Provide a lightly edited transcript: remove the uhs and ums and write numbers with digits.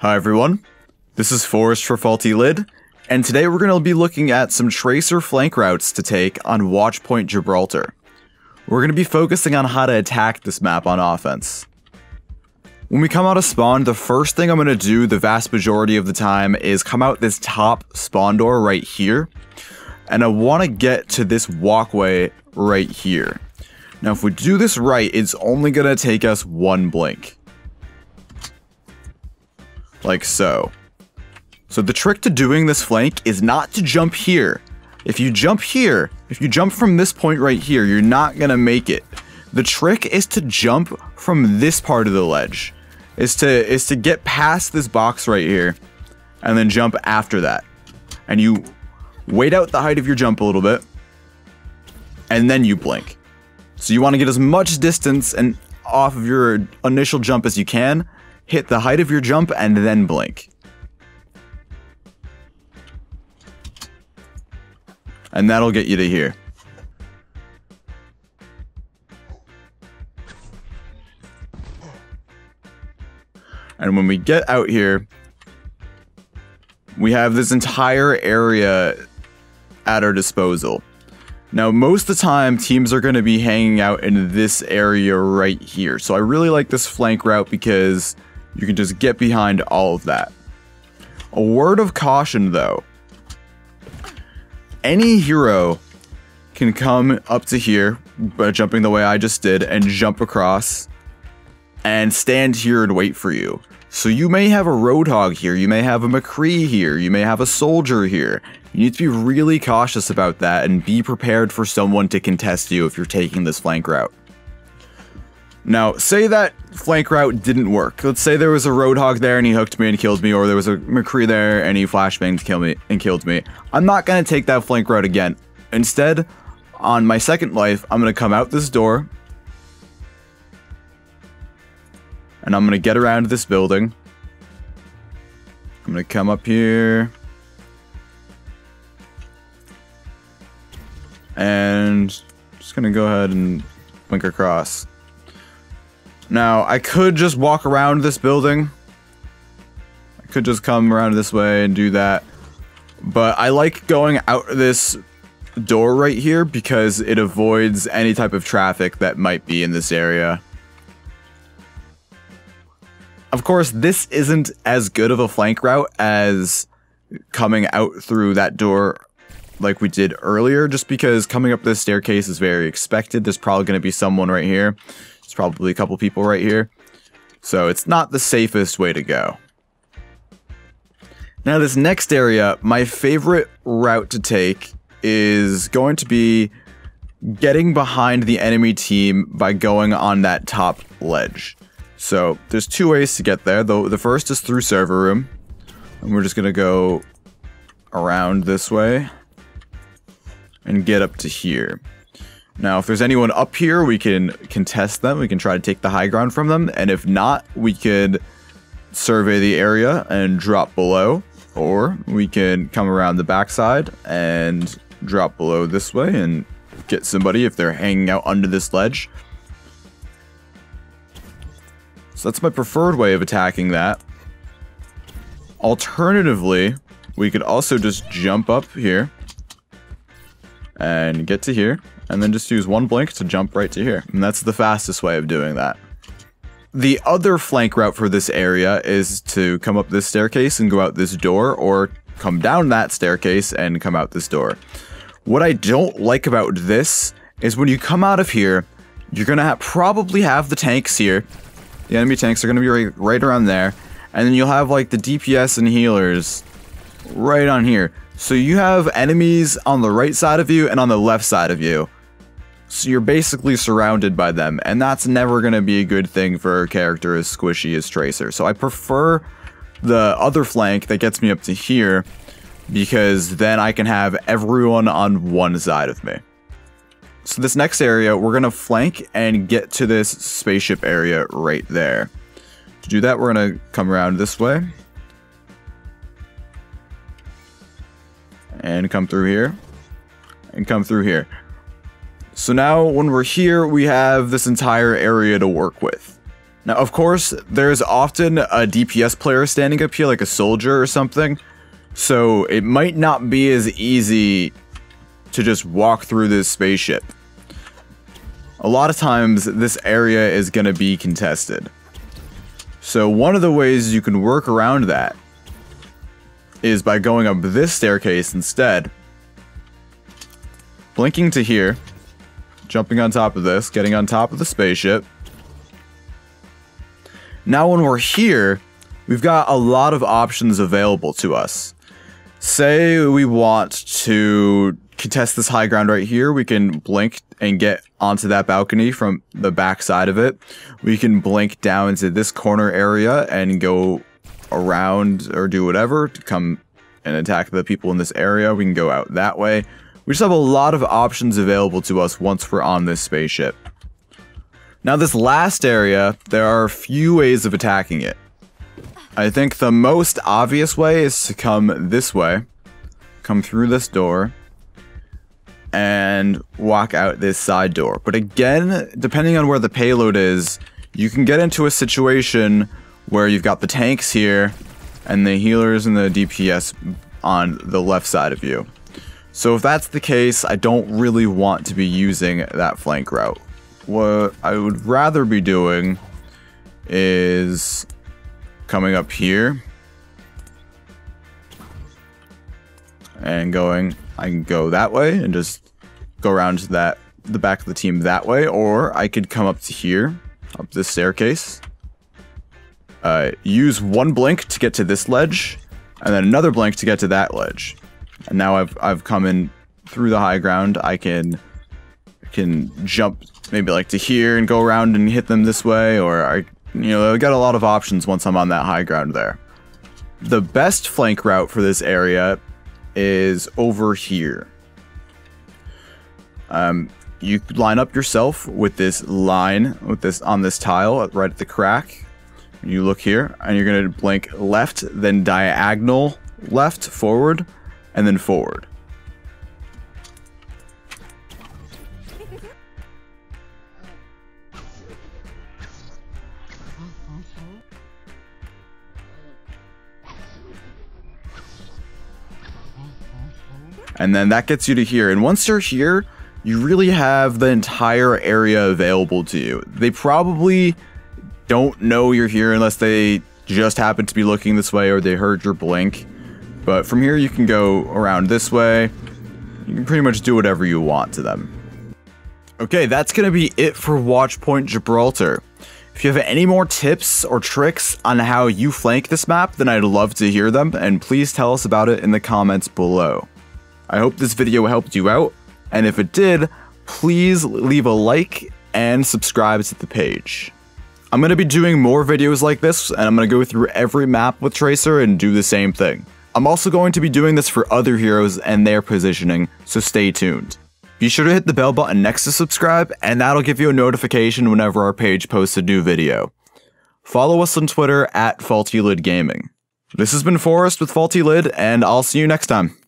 Hi everyone, this is Forrest for Faulty Lid, and today we're going to be looking at some tracer flank routes to take on Watchpoint Gibraltar. We're going to be focusing on how to attack this map on offense. When we come out of spawn, the first thing I'm going to do the vast majority of the time is come out this top spawn door right here, and I want to get to this walkway right here. Now if we do this right, it's only going to take us one blink. Like so. So the trick to doing this flank is not to jump here. If you jump here, if you jump from this point right here, you're not gonna make it. The trick is to jump from this part of the ledge. Is to get past this box right here and then jump after that. And you wait out the height of your jump a little bit and then you blink. So you want to get as much distance and off of your initial jump as you can. Hit the height of your jump and then blink. And that'll get you to here. And when we get out here, we have this entire area at our disposal. Now, most of the time, teams are going to be hanging out in this area right here. So I really like this flank route because you can just get behind all of that. A word of caution though. Any hero can come up to here by jumping the way I just did and jump across and stand here and wait for you. So you may have a Roadhog here, you may have a McCree here, you may have a soldier here. You need to be really cautious about that and be prepared for someone to contest you if you're taking this flank route. Now, say that flank route didn't work. Let's say there was a Roadhog there and he hooked me and killed me, or there was a McCree there and he flashbanged to kill me and killed me. I'm not going to take that flank route again. Instead, on my second life, I'm going to come out this door. And I'm going to get around this building. I'm going to come up here. And just going to go ahead and blink across. Now, I could just walk around this building. I could just come around this way and do that. But I like going out this door right here because it avoids any type of traffic that might be in this area. Of course, this isn't as good of a flank route as coming out through that door like we did earlier, just because coming up this staircase is very expected. There's probably going to be someone right here. There's probably a couple people right here. So it's not the safest way to go. Now this next area, my favorite route to take is going to be getting behind the enemy team by going on that top ledge. So there's two ways to get there, though. The first is through server room. And we're just going to go around this way and get up to here. Now, if there's anyone up here, we can contest them. We can try to take the high ground from them. And if not, we could survey the area and drop below. Or we can come around the backside and drop below this way and get somebody if they're hanging out under this ledge. So that's my preferred way of attacking that. Alternatively, we could also just jump up here and get to here, and then just use one blink to jump right to here. And that's the fastest way of doing that. The other flank route for this area is to come up this staircase and go out this door, or come down that staircase and come out this door. What I don't like about this is when you come out of here, you're gonna probably have the tanks here. The enemy tanks are gonna be right around there, and then you'll have like the DPS and healers right on here. So you have enemies on the right side of you and on the left side of you. So you're basically surrounded by them, and that's never going to be a good thing for a character as squishy as Tracer. So I prefer the other flank that gets me up to here, because then I can have everyone on one side of me. So this next area, we're going to flank and get to this spaceship area right there. To do that, we're going to come around this way. And come through here. And come through here. So now when we're here, we have this entire area to work with. Now, of course, there's often a DPS player standing up here, like a soldier or something, so it might not be as easy to just walk through this spaceship. A lot of times, this area is going to be contested. So one of the ways you can work around that is by going up this staircase instead, blinking to here, jumping on top of this, getting on top of the spaceship. Now when we're here, we've got a lot of options available to us. Say we want to contest this high ground right here, we can blink and get onto that balcony from the back side of it. We can blink down into this corner area and go around or do whatever to come and attack the people in this area. We can go out that way. We just have a lot of options available to us once we're on this spaceship. Now this last area, there are a few ways of attacking it. I think the most obvious way is to come this way, come through this door, and walk out this side door. But again, depending on where the payload is, you can get into a situation where you've got the tanks here, and the healers and the DPS on the left side of you. So if that's the case, I don't really want to be using that flank route. What I would rather be doing is coming up here and going, I can go that way and just go around to the back of the team that way, or I could come up to here, up this staircase, use one blink to get to this ledge, and then another blink to get to that ledge. And now I've come in through the high ground. I can jump maybe like to here and go around and hit them this way, or I got a lot of options once I'm on that high ground there. The best flank route for this area is over here. You line up yourself with this line, on this tile right at the crack. You look here, and you're gonna blink left, then diagonal left, forward, and then forward. And then that gets you to here. And once you're here, you really have the entire area available to you. They probably don't know you're here unless they just happen to be looking this way or they heard your blink. But from here, you can go around this way. You can pretty much do whatever you want to them. Okay, that's going to be it for Watchpoint Gibraltar. If you have any more tips or tricks on how you flank this map, then I'd love to hear them, and please tell us about it in the comments below. I hope this video helped you out, and if it did, please leave a like and subscribe to the page. I'm going to be doing more videos like this, and I'm going to go through every map with Tracer and do the same thing. I'm also going to be doing this for other heroes and their positioning, so stay tuned. Be sure to hit the bell button next to subscribe, and that'll give you a notification whenever our page posts a new video. Follow us on Twitter at FaultyLidGaming. This has been Forrest with Faulty Lid, and I'll see you next time.